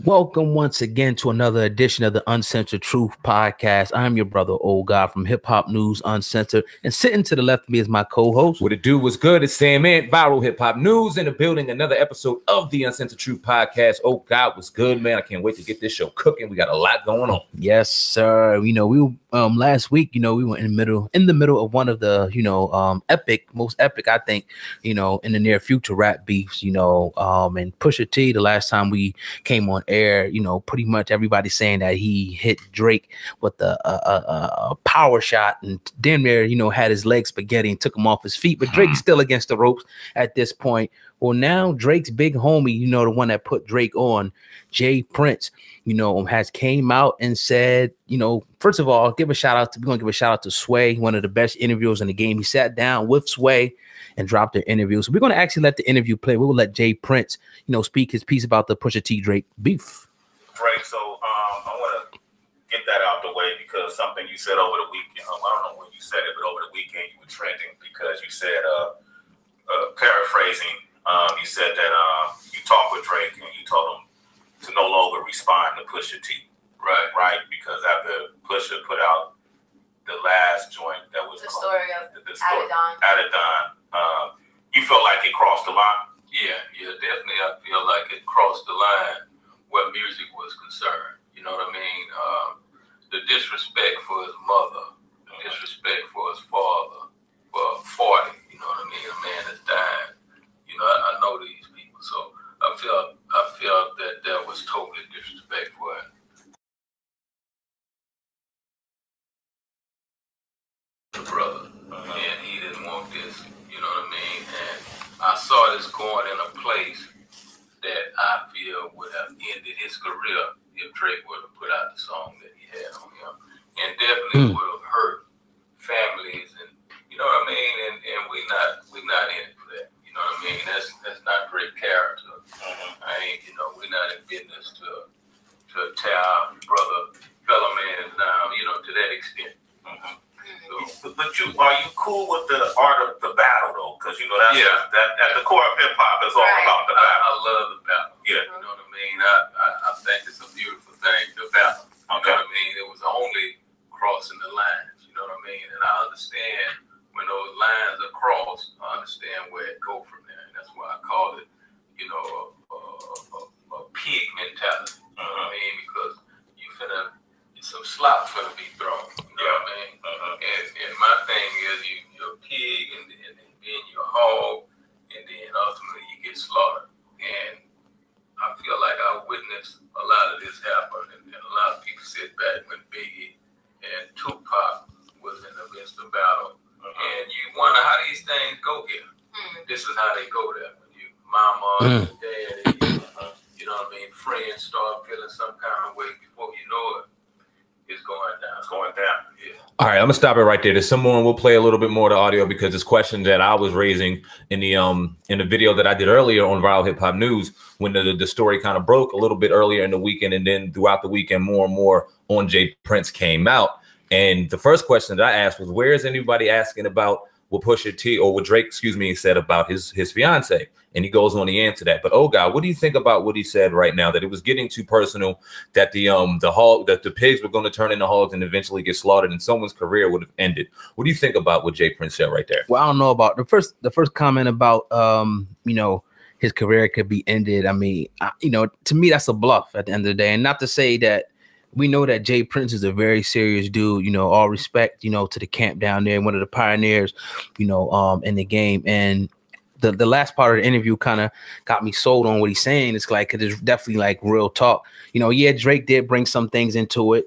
Welcome once again to another edition of the Uncensored Truth Podcast. I'm your brother, Old God, from Hip Hop News Uncensored. And sitting to the left of me is my co-host. What it do was good. It's SamAnt, Viral Hip Hop News, in the building. Another episode of the Uncensored Truth Podcast. Oh, God, was good, man. I can't wait to get this show cooking. We got a lot going on. Yes, sir. We last week, we were in the middle of one of the, most epic, I think, in the near future rap beefs, and Pusha T, the last time we came on air, pretty much everybody saying that he hit Drake with a power shot and damn near, had his legs spaghetti and took him off his feet. But Drake's still against the ropes at this point. Well, now Drake's big homie, the one that put Drake on, Jay Prince, has came out and said, first of all, we're going to give a shout out to Sway, one of the best interviewers in the game. He sat down with Sway and dropped their interview. So we're going to actually let the interview play. We will let Jay Prince, speak his piece about the Pusha T Drake beef. Drake, so I want to get that out the way because something you said over the weekend, I don't know when you said it, but over the weekend you were trending because you said, paraphrasing, you said that you talked with Drake and you told him to no longer respond to Pusha T. Right? Because after Pusha put out the last joint that was the story of Adidon, you felt like it crossed the line? Yeah, definitely. I feel like it crossed the line where music was concerned. You know what I mean? The disrespect for his mother, the disrespect for his father, for 40. You know what I mean? A man has died. I know these people, so I felt that there was totally disrespectful. Brother, and he didn't want this. You know what I mean? And I saw this going in a place that I feel would have ended his career if Drake would have put out the song that he had on him, and definitely would have hurt families, and you know what I mean. And we not in it for that. You know what I mean? That's not Drake character. I ain't. We're not in business to tear our fellow man down. To that extent. So, but are you cool with the art of the battle though? Because that's at the core of hip hop is all about the battle. I love the battle. Yeah. You know what I mean? I think it's a beautiful thing, the battle. You know what I mean? It was only crossing the lines. You know what I mean? And I understand when those lines are crossed, I understand where it go from there. And that's why I call it, a pig mentality. You know what I mean? Because some slop finna be thrown. You know what I mean? And my thing is you're a pig and then you're a hog and then ultimately you get slaughtered. And I feel like I witnessed a lot of this happen and a lot of people sit back when Biggie and Tupac was in the midst of battle. And you wonder how these things go here. This is how they go there. When you mama and daddy, you know what I mean, friends start feeling some kind of way before you know it. It's going down. It's going down. Yeah. All right, I'm gonna stop it right there. There's someone we'll play a little bit more of the audio because it's questions that I was raising in the video that I did earlier on Viral Hip Hop News when the story kind of broke a little bit earlier in the weekend, and then throughout the weekend more and more on Jay Prince came out. And the first question that I asked was, where is anybody asking about what Pusha T or what Drake, said about his fiance? And he goes on to answer that. But oh God, what do you think about what he said right now? That it was getting too personal, that the pigs were going to turn into hogs and eventually get slaughtered, and someone's career would have ended. What do you think about what Jay Prince said right there? Well, I don't know about the first comment about his career could be ended. I mean, to me that's a bluff at the end of the day, and not to say that. We know that Jay Prince is a very serious dude, all respect, to the camp down there, one of the pioneers, in the game. And the last part of the interview kind of got me sold on what he's saying. It's like, cause it's definitely like real talk. Yeah, Drake did bring some things into it,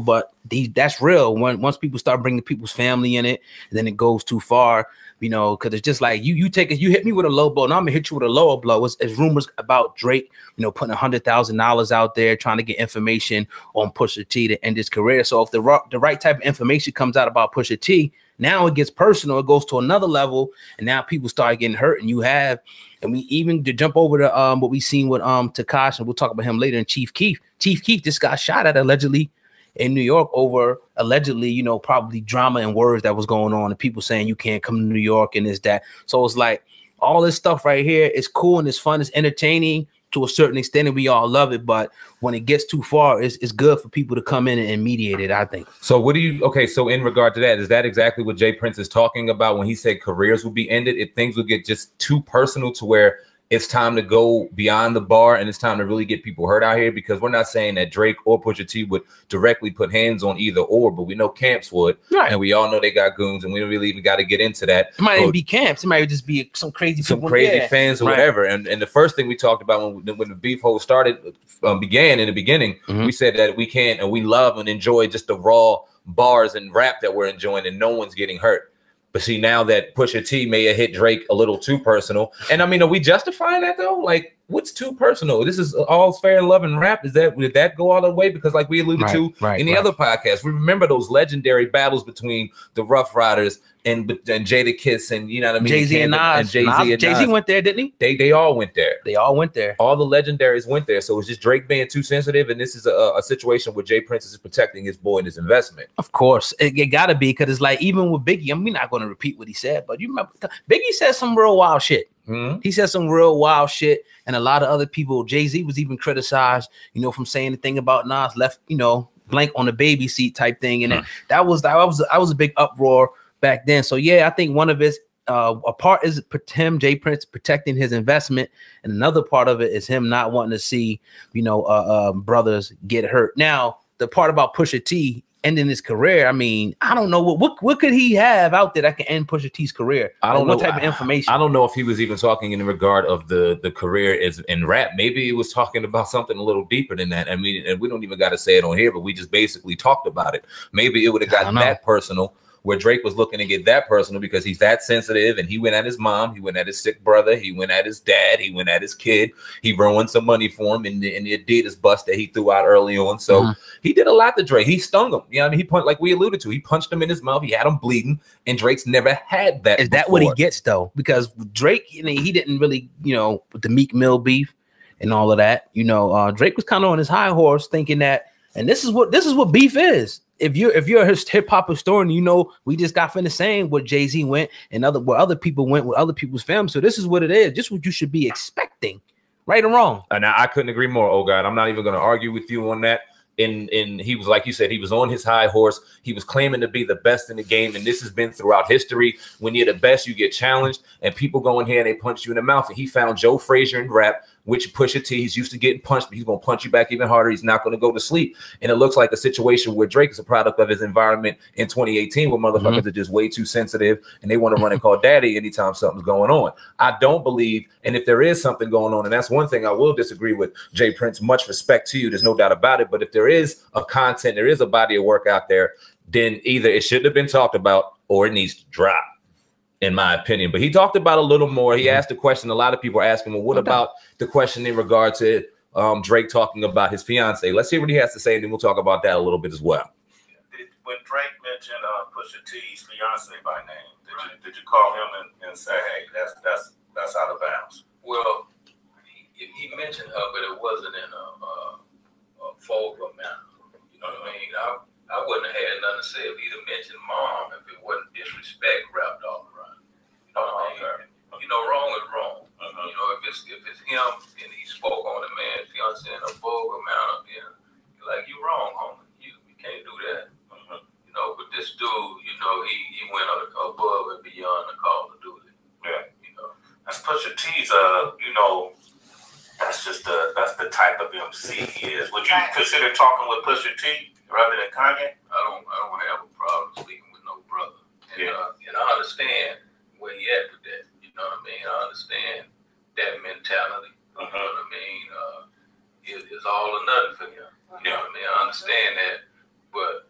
but that's real. Once people start bringing people's family in it, then it goes too far. Because it's just like you hit me with a low blow, now I'm gonna hit you with a lower blow. It's rumors about Drake, putting $100,000 out there trying to get information on Pusha T to end his career. So if the right type of information comes out about Pusha T, now it gets personal. It goes to another level, and now people start getting hurt. And we even to jump over to what we seen with Takash, and we'll talk about him later. And Chief Keef just got shot at allegedly in New York over allegedly, probably drama and words that was going on and people saying you can't come to New York and this, that. So it's like all this stuff right here is cool and it's fun, it's entertaining. to a certain extent, and we all love it. But when it gets too far, it's good for people to come in and mediate it, I think. So what do you, okay, so in regard to that, is that exactly what Jay Prince is talking about when he said careers will be ended? If things will get just too personal to where it's time to go beyond the bar and it's time to really get people hurt out here? Because we're not saying that Drake or Pusha T would directly put hands on either or, but we know Camps would. Right. And we all know they got goons, and we don't really even got to get into that. It might even be Camps. It might just be some crazy fans or whatever. And the first thing we talked about when the beef hole started, began in the beginning, we said that we can't, and we love and enjoy just the raw bars and rap that we're enjoying, and no one's getting hurt. But see, now that Pusha T may have hit Drake a little too personal, and I mean, are we justifying that though? Like, what's too personal? This is all fair and love and rap. Did that go all the way? Because like we alluded to in the other podcast, we remember those legendary battles between the Rough Riders and Jadakiss, and you know what I mean, Jay-Z and Nas. Jay-Z went there, didn't he? They all went there. They all went there. All the legendaries went there. So it's just Drake being too sensitive, and this is a situation where Jay Prince is protecting his boy and his investment. Of course, it gotta be, because it's like, even with Biggie, I'm not going to repeat what he said, but you remember Biggie said some real wild shit. He said some real wild shit, and a lot of other people, Jay-Z was even criticized, you know, from saying the thing about Nas left, you know, blank on the baby seat type thing, and that was a big uproar back then. So yeah, I think one of his a part is him, Jay Prince, protecting his investment, and another part of it is him not wanting to see, you know, brothers get hurt. Now, the part about Pusha T ending his career, I mean, I don't know what could he have out there that can end Pusha T's career. I don't know what type of information. I don't know if he was even talking in regard of the career is in rap. Maybe he was talking about something a little deeper than that. I mean, and we don't even got to say it on here, but we just basically talked about it. Maybe it would have gotten that personal, where Drake was looking to get that personal because he's that sensitive, and he went at his mom, he went at his sick brother, he went at his dad, he went at his kid, he ruined some money for him in the Adidas bust that he threw out early on. So he did a lot to Drake. He stung him. You know what I mean? He punched, like we alluded to, he punched him in his mouth, he had him bleeding, and Drake's never had that. Is that what he gets though? Because Drake, you know, he didn't really, you know, with the Meek Mill beef and all of that, you know, Drake was kind of on his high horse thinking that, and this is what beef is. If you're a hip hop historian, you know we just got finished saying what Jay-Z went and where other people went with other people's films. So this is what it is. Just what you should be expecting, right or wrong. And I couldn't agree more. Oh God, I'm not even going to argue with you on that. And he was, like you said, he was on his high horse. He was claiming to be the best in the game, and this has been throughout history. When you're the best, you get challenged, and people go in here and they punch you in the mouth. And he found Joe Frazier in rap, which Pusha T, he's used to getting punched, but he's going to punch you back even harder. He's not going to go to sleep. And it looks like a situation where Drake is a product of his environment in 2018, where motherfuckers are just way too sensitive, and they want to run and call daddy anytime something's going on. I don't believe, and if there is something going on, and that's one thing I will disagree with Jay Prince, much respect to you, there's no doubt about it, but if there is a content, there is a body of work out there, then either it shouldn't have been talked about or it needs to drop, in my opinion. But he talked about a little more. He asked a question a lot of people are asking, well, what about the question in regard to Drake talking about his fiance? Let's hear what he has to say, and then we'll talk about that a little bit as well. When Drake mentioned Pusha T's fiance by name, did you call him and say, hey, that's out of bounds? Well, he mentioned her, but it wasn't in a vulgar manner. You know what I mean? I wouldn't have had nothing to say if he'd have mentioned mom if it wasn't disrespect wrapped all around. You know what I mean? You know, wrong is wrong. You know, if it's him and he spoke on a man's fiance in a vulgar manner, then you're like, you wrong, homie. You can't do that. You know, but this dude, you know, he went above and beyond the call of duty. Yeah. You know. That's Pusha T's, you know, that's the type of MC he is. Would you consider talking with Pusha T rather than Kanye? I don't have a problem speaking with no brother. And, and I understand where he at with that. You know what I mean? I understand that mentality. You know what I mean? It's all or nothing for him. You know what I mean? I understand that, but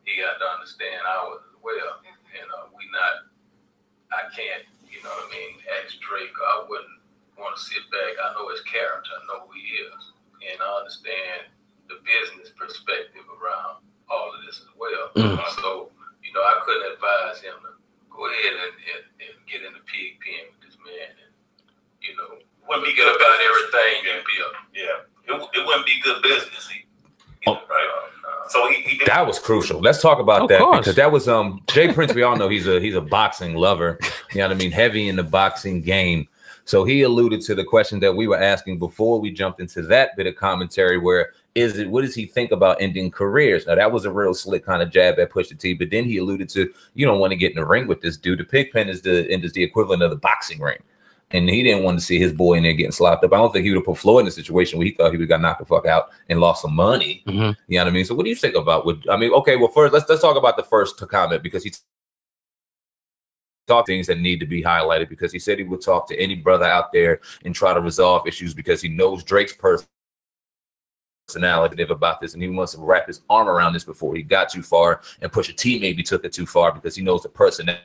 he got to understand ours as well. And I can't, you know what I mean, ask Drake. I wouldn't want to sit back. I know his character. I know who he is. And I understand the business perspective around all of this as well. So, you know, I couldn't advise him to go ahead and get in the pig pen with this man and, you know, forget about everything you built. Yeah. It wouldn't be good business. Right? So he did. That was crucial. Let's talk about that, because that was Jay Prince. We all know he's a boxing lover. You know what I mean? Heavy in the boxing game. So he alluded to the question that we were asking before we jumped into that bit of commentary, where what does he think about ending careers? Now that was a real slick kind of jab at Pusha T, but then he alluded to, you don't want to get in the ring with this dude. The pig pen is the equivalent of the boxing ring. And he didn't want to see his boy in there getting slopped up. I don't think he would have put Floyd in a situation where he thought he would got knocked the fuck out and lost some money. You know what I mean? So what do you think about okay, well, first let's talk about the first comment, because he talk things that need to be highlighted, because he said he would talk to any brother out there and try to resolve issues because he knows Drake's personality about this, and he wants to wrap his arm around this before he got too far, and Pusha T maybe took it too far because he knows the person that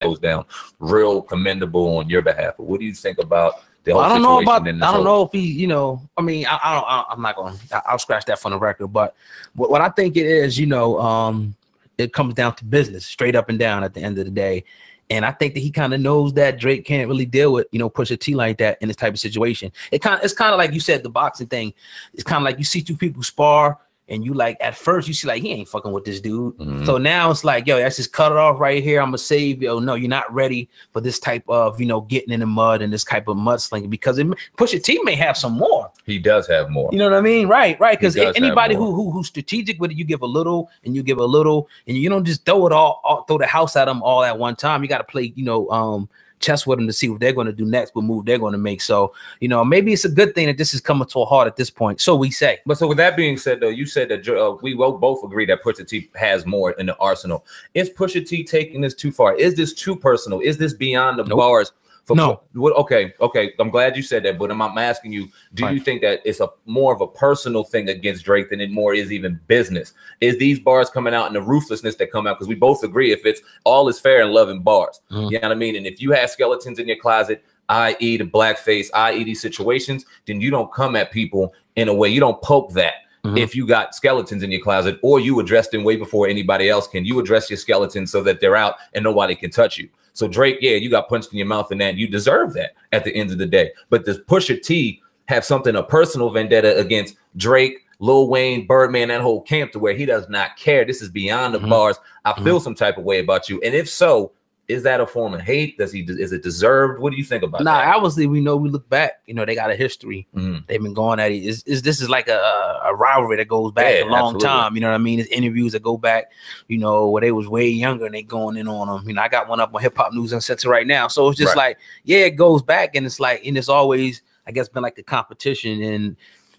goes down. Real commendable on your behalf. But what do you think about the whole situation? I don't know if he, you know, I mean, I'm not going to, I'll scratch that from the record, but what I think it is, you know, it comes down to business, straight up and down at the end of the day. And I think that he kind of knows that Drake can't really deal with, you know, Pusha T like that in this type of situation. It's kind of like you said, the boxing thing. It's kind of like you see two people spar, and you like, at first you see like, he ain't fucking with this dude. So now it's like, yo, let's just cut it off right here. I'm gonna save, yo, no, you're not ready for this type of, you know, getting in the mud and this type of mudslinging, because Pusha T may have some more. He does have more. You know what I mean? Right. Because anybody who's strategic with it, you give a little and you give a little, and you don't just throw it all throw the house at them all at one time. You got to play, you know, chess with them to see what they're going to do next, what move they're going to make. So, you know, maybe it's a good thing that this is coming to a halt at this point. So we say. But so with that being said, though, you said that we will both agree that Pusha T has more in the arsenal. Is Pusha T taking this too far? Is this too personal? Is this beyond the bars? No. Okay. I'm glad you said that, but I'm asking you, do you think that it's a more of a personal thing against Drake than it more is even business? Is these bars coming out and the ruthlessness that come out? Because we both agree, if it's all is fair in love and bars, you know what I mean? And if you have skeletons in your closet, i.e. the blackface, i.e. these situations, then you don't come at people in a way, you don't poke that. If you got skeletons in your closet, or you address them way before anybody else can, you address your skeletons so that they're out and nobody can touch you. So Drake, yeah, you got punched in your mouth and that, you deserve that at the end of the day. But does Pusha T have something, a personal vendetta against Drake, Lil Wayne, Birdman, that whole camp, to where he does not care? This is beyond the bars. I feel some type of way about you. And if so, is that a form of hate? Is it deserved? What do you think about that? Obviously, we know, we look back, you know, they got a history. They've been going at it. This is like a rivalry that goes back a long time. You know what I mean? There's interviews that go back, you know, where they was way younger and they going in on them. You know, I got one up on Hip Hop News Uncensored right now. So it's just like, yeah, it goes back, and it's like, and it's always, I guess, been like a competition. And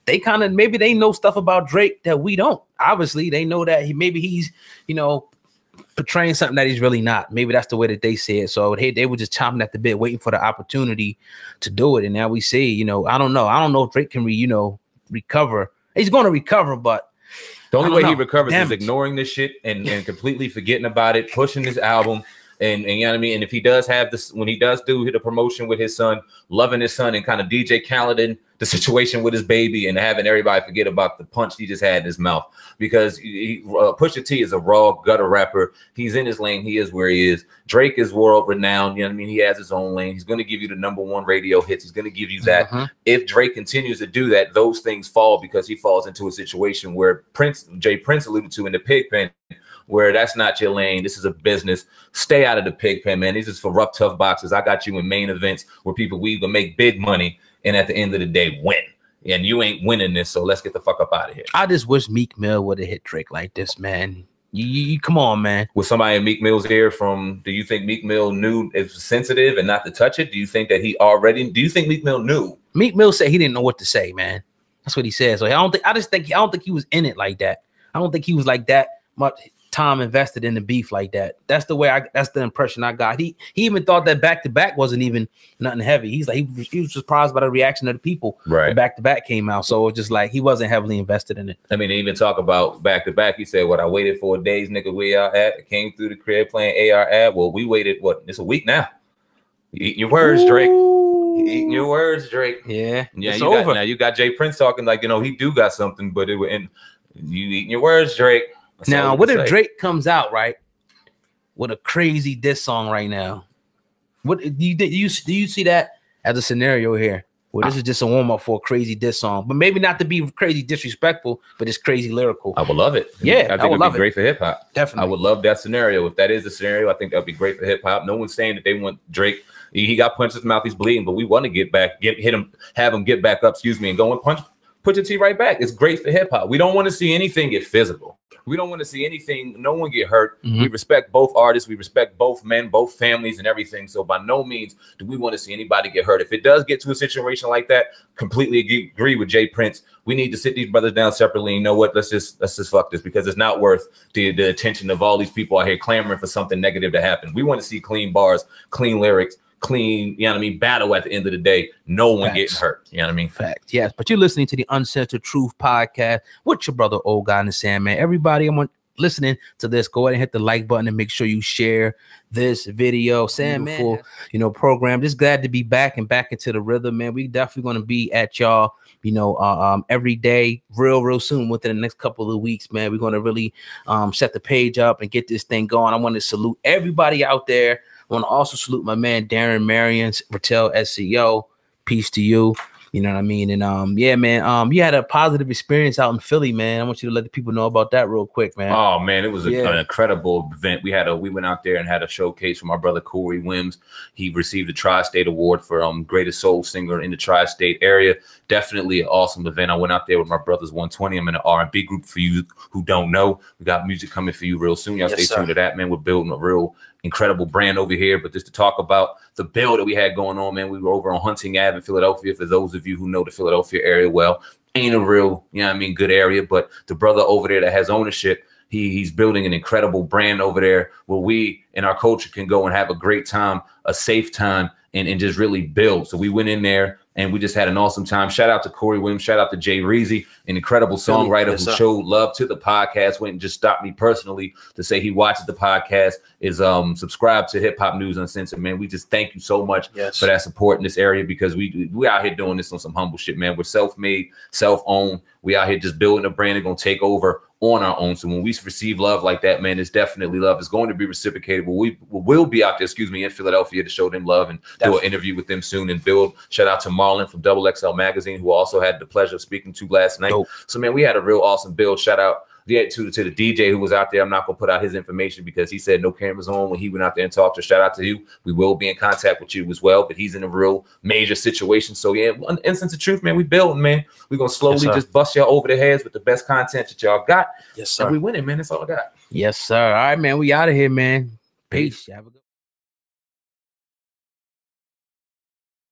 they kind of, maybe they know stuff about Drake that we don't. Obviously, they know that maybe he's, you know, portraying something that he's really not. Maybe that's the way that they say it. So hey, they were just chomping at the bit, waiting for the opportunity to do it. And now we see, you know, I don't know if Drake can recover. He's going to recover, but the only way he recovers is ignoring this shit and completely forgetting about it, pushing this album. And you know what I mean? And if he does have this, when he does do the promotion with his son, loving his son, and kind of DJ Khaledin the situation with his baby, and having everybody forget about the punch he just had in his mouth, because Pusha T is a raw gutter rapper. He's in his lane. He is where he is. Drake is world renowned. You know what I mean? He has his own lane. He's going to give you the #1 radio hits. He's going to give you that. If Drake continues to do that, those things fall, because he falls into a situation where Jay Prince alluded to in the pig pen, where that's not your lane. This is a business. Stay out of the pig pen, man. This is for rough, tough boxers. I got you in main events where we can make big money, and at the end of the day, win. And you ain't winning this, so let's get the fuck up out of here. I just wish Meek Mill would have hit Drake like this, man. You come on, man. Was somebody in Meek Mill's ear do you think Meek Mill knew it was sensitive and not to touch it? Do you think that do you think Meek Mill knew? Meek Mill said he didn't know what to say, man. That's what he said. So I don't think he was in it like that. I don't think he was like that much time invested in the beef like that. That's the impression I got. He even thought that back to back wasn't even nothing heavy. He's like, he was surprised by the reaction of the people. Right. Back to back came out. So it's just like, he wasn't heavily invested in it. I mean, they even talk about back to back. He said, I waited 4 days, nigga, where y'all at? I came through the crib playing AR ad. Well, we waited, it's a week now. You eating your words, Drake. You eating your words, Drake. Yeah. It's over. Now you got Jay Prince talking like, he do got something, but you eating your words, Drake. Now, what if Drake comes out, right, with a crazy diss song right now? What do you see that as a scenario here? Well, this is just a warm up for a crazy diss song, but maybe not to be crazy disrespectful, but it's crazy lyrical. I would love it. Yeah, I think it'd be great for hip hop. Definitely, I would love that scenario. If that is the scenario, I think that'd be great for hip hop. No one's saying that they want Drake. He got punched in the mouth, he's bleeding, but we want to get back, have him get back up, and go and punch Pusha T right back. It's great for hip hop. We don't want to see anything get physical. We don't want to see no one get hurt. We respect both artists. We respect both men, both families, and everything. So by no means do we want to see anybody get hurt. If it does get to a situation like that, completely agree with Jay Prince. We need to sit these brothers down separately. You know what? Let's just fuck this, because it's not worth the attention of all these people out here clamoring for something negative to happen. We want to see clean bars, clean lyrics, clean, you know what I mean, battle at the end of the day. No one getting hurt. You know what I mean? Fact. Yes. But you're listening to the Uncensored Truth podcast with your brother, Old Guy and the Sandman. Everybody, listening to this, go ahead and hit the like button and make sure you share this video. Beautiful, program. Just glad to be back and back into the rhythm, man. We definitely going to be at y'all, every day real soon, within the next couple of weeks, man. We're going to really set the page up and get this thing going. I want to salute everybody out there. I want to also salute my man Darren Marion, Ratel SEO. Peace to you. You know what I mean? And yeah, man, you had a positive experience out in Philly, man. I want you to let the people know about that real quick, man. Oh man, it was an incredible event. We went out there and had a showcase for my brother Corey Wims. He received a Tri-State Award for greatest soul singer in the Tri-State area. Definitely an awesome event. I went out there with my brothers 120. I'm in an R&B group. For you who don't know, we got music coming for you real soon. Y'all stay tuned to that, man. We're building a real incredible brand over here. But just to talk about the build that we had going on, man, we were over on Hunting Ave in Philadelphia. For those of you who know the Philadelphia area well, ain't a real, good area, but the brother over there that has ownership, he's building an incredible brand over there where we and our culture can go and have a great time, a safe time, and just really build. So we went in there and we just had an awesome time. Shout out to Corey Williams. Shout out to Jay Reezy, an incredible songwriter who showed love to the podcast, went and just stopped me personally to say he watches the podcast, is subscribed to Hip Hop News Uncensored, man. We just thank you so much for that support in this area, because we out here doing this on some humble shit, man. We're self-made, self-owned. We out here just building a brand and going to take over on our own. So when we receive love like that, man, it's definitely love. It's going to be reciprocated. But we'll be out there, in Philadelphia to show them love and do an interview with them soon and build. Shout out to Marlon from XXL Magazine, who also had the pleasure of speaking to last night. So, man, we had a real awesome build. Shout out to the DJ who was out there. I'm not going to put out his information because he said no cameras on when he went out there and talked to. Shout out to you. We will be in contact with you as well, but he's in a real major situation. So yeah, Uncensored Truth, man, we building, man. We're going to slowly just bust y'all over the heads with the best content that y'all got. Yes, sir. And we winning, man. That's all I got. Yes, sir. All right, man. We out of here, man. Peace. Have a good